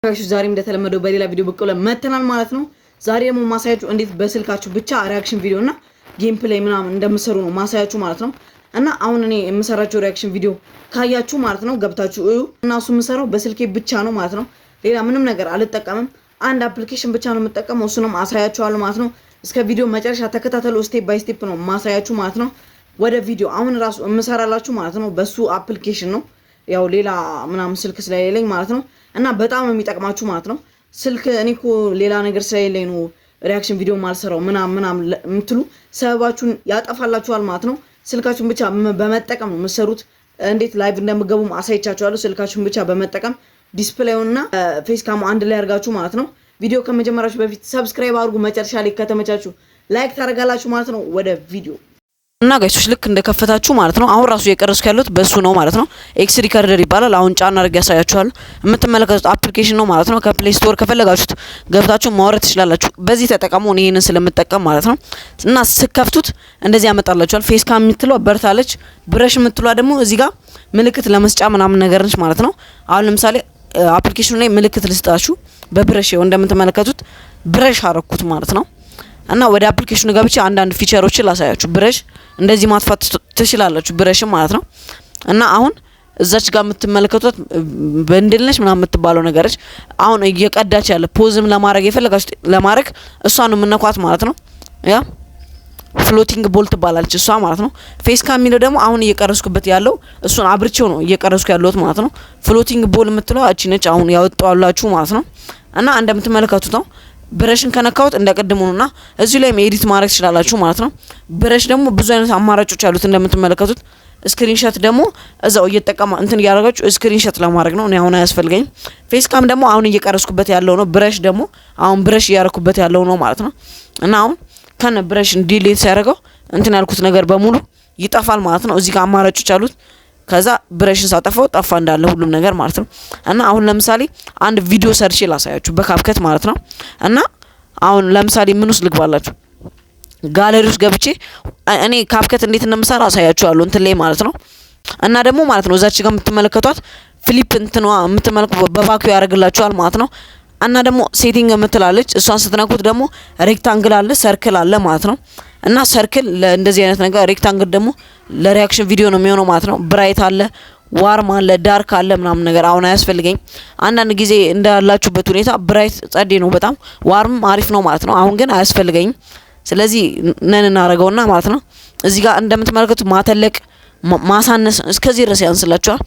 ጋይስ ዛሬም እንደተለመደው በሌላ ቪዲዮ ብቅ ብለን መተናል ማለት ነው። ዛሬ ደግሞ ማሳያችሁ እንዴት በስልካችሁ ብቻ ሪአክሽን ቪዲዮ እና ጌም ፕሌይ ምናምን እንደምትሰሩ ነው ማሳያችሁ ማለት ነው። እና አሁን እኔ የምሰራቸው ሪአክሽን ቪዲዮ ካያችሁ ማለት ነው ገብታችሁ እዩ። እና እሱ የምሰራው በስልኬ ብቻ ነው ማለት ነው። ሌላ ምንም ነገር አልጠቀምም። አንድ አፕሊኬሽን ብቻ ነው የምጠቀመው። እሱንም አሳያችኋለሁ ማለት ነው። እስከ ቪዲዮ መጨረሻ ተከታተሉ። ስቴፕ ባይ ስቴፕ ነው ማሳያችሁ ማለት ነው። ወደ ቪዲዮ አሁን ራሱ የምሰራላችሁ ማለት ነው በሱ አፕሊኬሽን ነው። ያው ሌላ ምናምን ስልክ ስለሌለኝ ማለት ነው። እና በጣም የሚጠቅማችሁ ማለት ነው። ስልክ እኔ እኮ ሌላ ነገር ስለሌለኝ ነው ሪአክሽን ቪዲዮ ማልሰራው ምናምን የምትሉ ሰበባችሁን ያጠፋላችኋል ማለት ነው። ስልካችሁን ብቻ በመጠቀም ነው የምትሰሩት። እንዴት ላይቭ እንደምገቡም አሳይቻችኋለሁ። ስልካችሁን ብቻ በመጠቀም ዲስፕሌዩና ፌስ ካም አንድ ላይ አድርጋችሁ ማለት ነው። ቪዲዮ ከመጀመራችሁ በፊት ሰብስክራይብ አድርጉ። መጨረሻ ላይ ከተመቻችሁ ላይክ ታደርጋላችሁ ማለት ነው። ወደ ቪዲዮ እና ጋይሶች ልክ እንደከፈታችሁ ማለት ነው። አሁን ራሱ እየቀረስኩ ያለሁት በሱ ነው ማለት ነው። ኤክስ ሪከርደር ይባላል። አሁን ጫና አድርጌ ያሳያችኋለሁ። የምትመለከቱት አፕሊኬሽን ነው ማለት ነው። ከፕሌይ ስቶር ከፈለጋችሁት ገብታችሁ ማውረድ ትችላላችሁ። በዚህ ተጠቀሙ። እኔ ይሄንን ስለምጠቀም ማለት ነው። እና ስከፍቱት እንደዚህ ያመጣላችኋል። ፌስ ካም የምትለው በርታለች። ብረሽ የምትለው ደግሞ እዚህ ጋር ምልክት ለመስጫ ምናምን ነገር ነች ማለት ነው። አሁን ለምሳሌ አፕሊኬሽኑ ላይ ምልክት ልስጣችሁ። በብረሽ እንደምትመለከቱት ብረሽ አረኩት ማለት ነው። እና ወደ አፕሊኬሽኑ ገብቼ አንዳንድ ፊቸሮችን ላሳያችሁ። ብረሽ እንደዚህ ማጥፋት ትችላላችሁ ብረሽ ማለት ነው። እና አሁን እዛች ጋር የምትመለከቱት በእንድል ነች ምናምን የምትባለው ነገርች አሁን እየቀዳች ያለ ፖዝም ለማድረግ የፈለጋችሁ ለማድረግ እሷን ነው የምነኳት ማለት ነው። ያ ፍሎቲንግ ቦል ትባላለች እሷ ማለት ነው። ፌስ ካም የሚለው ደግሞ አሁን እየቀረስኩበት ያለው እሱን አብርቼው ነው እየቀረስኩ ያለሁት ማለት ነው። ፍሎቲንግ ቦል የምትለው እቺ ነች አሁን ያወጣዋላችሁ ማለት ነው። እና እንደምትመለከቱት ነው ብረሽን ከነካውት እንደቀድሙና እዚህ ላይ ኤዲት ማድረግ ትችላላችሁ ማለት ነው። ብረሽ ደግሞ ብዙ አይነት አማራጮች አሉት እንደምትመለከቱት። ስክሪንሾት ደግሞ እዛው እየተጠቀማ እንትን ያደርጋችሁ ስክሪንሾት ለማድረግ ነው። እኔ አሁን አያስፈልገኝ። ፌስ ካም ደግሞ አሁን እየቀረስኩበት ያለው ነው። ብረሽ ደግሞ አሁን ብረሽ እያረኩበት ያለው ነው ማለት ነው። እና አሁን ከነ ብረሽን ዲሊት ሲያደርገው እንትን ያልኩት ነገር በሙሉ ይጠፋል ማለት ነው። እዚህ ጋር አማራጮች አሉት። ከዛ ብረሽን ሳጠፋው ጠፋ እንዳለ ሁሉም ነገር ማለት ነው። እና አሁን ለምሳሌ አንድ ቪዲዮ ሰርች ላሳያችሁ በካፕከት ማለት ነው። እና አሁን ለምሳሌ ምን ውስጥ ልግባላችሁ ጋለሪ ውስጥ ገብቼ እኔ ካፕከት እንዴት እንደምሰራ አሳያችኋለሁ እንትን ላይ ማለት ነው። እና ደግሞ ማለት ነው እዛች ጋር የምትመለከቷት ፍሊፕ እንትኗ የምትመለከቱ በቫኪዩ ያደርግላችኋል ማለት ነው። እና ደግሞ ሴቲንግ የምትላለች እሷን ስትነኩት ደግሞ ሬክታንግል አለ ሰርክል አለ ማለት ነው። እና ሰርክል ለእንደዚህ አይነት ነገር ሬክታንግል ደግሞ ለሪአክሽን ቪዲዮ ነው የሚሆነው ማለት ነው። ብራይት አለ ዋርም አለ ዳርክ አለ ምናምን ነገር አሁን አያስፈልገኝ። አንዳንድ ጊዜ እንዳላችሁበት ሁኔታ ብራይት ጸዴ ነው በጣም ዋርም አሪፍ ነው ማለት ነው። አሁን ግን አያስፈልገኝ። ስለዚህ ነን እናደርገውና ማለት ነው እዚህ ጋር እንደምትመለከቱት ማተለቅ ማሳነስ እስከዚህ ድረስ ያንስላችኋል።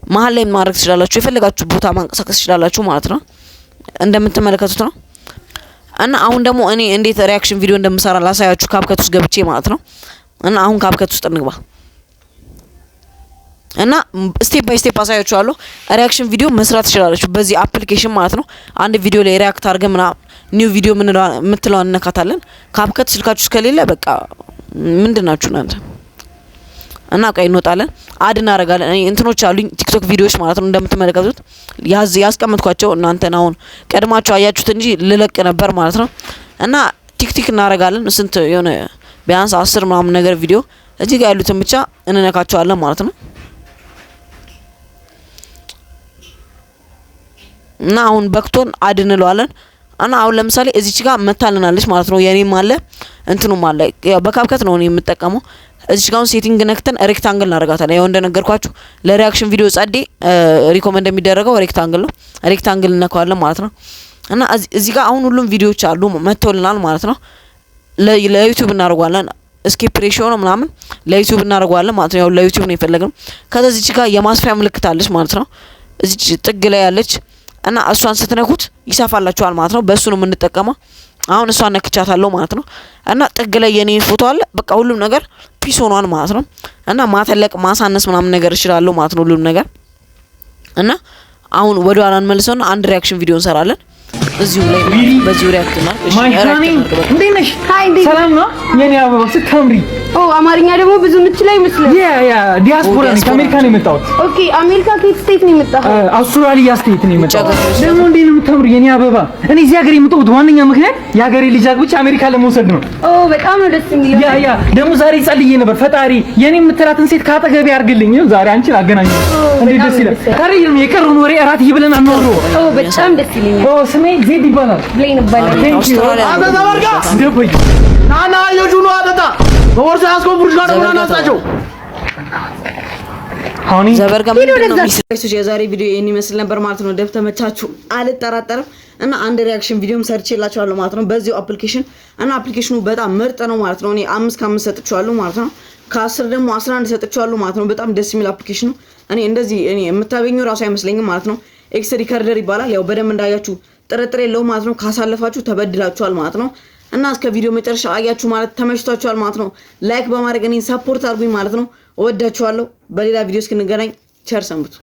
መሀል ላይ ማድረግ ትችላላችሁ። የፈለጋችሁ ቦታ ማንቀሳቀስ ትችላላችሁ ማለት ነው እንደምትመለከቱት ነው። እና አሁን ደግሞ እኔ እንዴት ሪአክሽን ቪዲዮ እንደምሰራ ላሳያችሁ ካፕከት ውስጥ ገብቼ ማለት ነው። እና አሁን ካፕከት ውስጥ እንግባ እና ስቴፕ ባይ ስቴፕ አሳያችኋለሁ። ሪአክሽን ቪዲዮ መስራት ትችላላችሁ በዚህ አፕሊኬሽን ማለት ነው። አንድ ቪዲዮ ላይ ሪአክት አድርገን ኒው ቪዲዮ የምትለው እንነካታለን። ካፕከት ስልካችሁ እስከሌለ በቃ ምንድናችሁ እናንተ እና ቀይ እንወጣለን አድ እናደርጋለን። እንትኖች አሉኝ ቲክቶክ ቪዲዮዎች ማለት ነው እንደምትመለከቱት ያስቀመጥኳቸው እናንተን አሁን ቀድማችሁ አያችሁት እንጂ ልለቅ ነበር ማለት ነው። እና ቲክቲክ እናደርጋለን ስንት የሆነ ቢያንስ 10 ምናምን ነገር ቪዲዮ እዚህ ጋር ያሉትን ብቻ እንነካቸዋለን ማለት ነው። እና አሁን በክቶን አድ እንለዋለን። እና አሁን ለምሳሌ እዚች ጋር መታልናለች ማለት ነው። የኔም አለ እንትኑም አለ ያው በካፕከት ነው እኔ የምጠቀመው። እዚች ጋር ሴቲንግ ነክተን ሬክታንግል እናደርጋታለን። ያው እንደነገርኳችሁ ለሪአክሽን ቪዲዮ ጸዴ ሪኮመንድ የሚደረገው ሬክታንግል ነው። ሬክታንግል እንነካዋለን ማለት ነው። እና እዚህ ጋር አሁን ሁሉም ቪዲዮዎች አሉ መጥተውልናል ማለት ነው። ለዩቲዩብ እናደርጋለን ስኪፕ ሬሽዮ ነው ምናምን ለዩቲዩብ እናደርጋለን ማለት ነው። ያው ለዩቲዩብ ነው የፈለግነው። ከዛ እዚች ጋር የማስፊያ ምልክት አለች ማለት ነው። እዚች ጥግ ላይ ያለች እና እሷን ስትነኩት ይሰፋላችኋል ማለት ነው። በሱ ነው የምንጠቀመው። አሁን እሷን ነክቻታለሁ ማለት ነው። እና ጥግ ላይ የኔ ፎቶ አለ በቃ ሁሉም ነገር ፒስ ሆኗል ማለት ነው። እና ማተለቅ ማሳነስ ምናምን ነገር እችላለሁ ማለት ነው ሁሉም ነገር። እና አሁን ወደ ኋላ እንመልሰውና አንድ ሪአክሽን ቪዲዮ እንሰራለን እዚሁ ላይ በዚሁ ሪአክት ነው። እሺ እንዴነሽ ሰላም ነው የኔ አበባ ስትምሪ። አማርኛ ደግሞ ብዙ ምትችል አይመስልም። ያ ዲያስፖራ ነው ከአሜሪካ ነው የመጣሁት። ኦኬ አሜሪካ ከየት ስቴት ነው የመጣኸው? አውስትራሊያ ስቴት ነው የመጣሁት። ደግሞ እንዴ ነው የምታምሩ የኔ አበባ እኔ እዚህ ሀገር የምትወጥ ዋነኛ ምክንያት የሀገሬ ልጅ አግብቼ አሜሪካ ለመውሰድ ነው። በጣም ነው ደስ የሚለው። ያ ደግሞ ዛሬ ጸልዬ ነበር ፈጣሪ የኔ የምትላትን ሴት ካጠገቤ አድርግልኝ። ዛሬ አንቺን አገናኘኝ። እንዴት ደስ ይላል። ታሪም የቀሩን ወሬ እራት ይብለን አንወሩ። በጣም ደስ ይለኛል። ስሜ ዜድ ይባላል። ብሌን ይባላል። አበባ ወርጋ ደበይ ናና የጁኖ አበባ በወርሳ አስቆብሩሽ ጋር ነው ናናሳቸው አሁን ዘበርጋ የዛሬ ቪዲዮ ይሄን ይመስል ነበር ማለት ነው። እንደተመቻችሁ አልጠራጠርም እና አንድ ሪአክሽን ቪዲዮም ሰርቼላችኋለሁ ማለት ነው በዚሁ አፕሊኬሽን እና አፕሊኬሽኑ በጣም ምርጥ ነው ማለት ነው። እኔ 5 ከ5 ሰጥቻለሁ ማለት ነው። ከ10 ደግሞ 11 ሰጥቻለሁ ማለት ነው። በጣም ደስ የሚል አፕሊኬሽን ነው። እኔ እንደዚህ የምታገኙ ራሱ አይመስለኝም ማለት ነው። ኤክስ ሪከርደር ይባላል። ያው በደንብ እንዳያችሁ ጥርጥር የለውም ማለት ነው። ካሳለፋችሁ ተበድላችኋል ማለት ነው። እና እስከ ቪዲዮ መጨረሻ አያችሁ ማለት ተመችቷችኋል ማለት ነው። ላይክ በማድረግ እኔን ሰፖርት አድርጉኝ ማለት ነው። እወዳችኋለሁ። በሌላ ቪዲዮ እስክንገናኝ ቸር ሰንብቱ።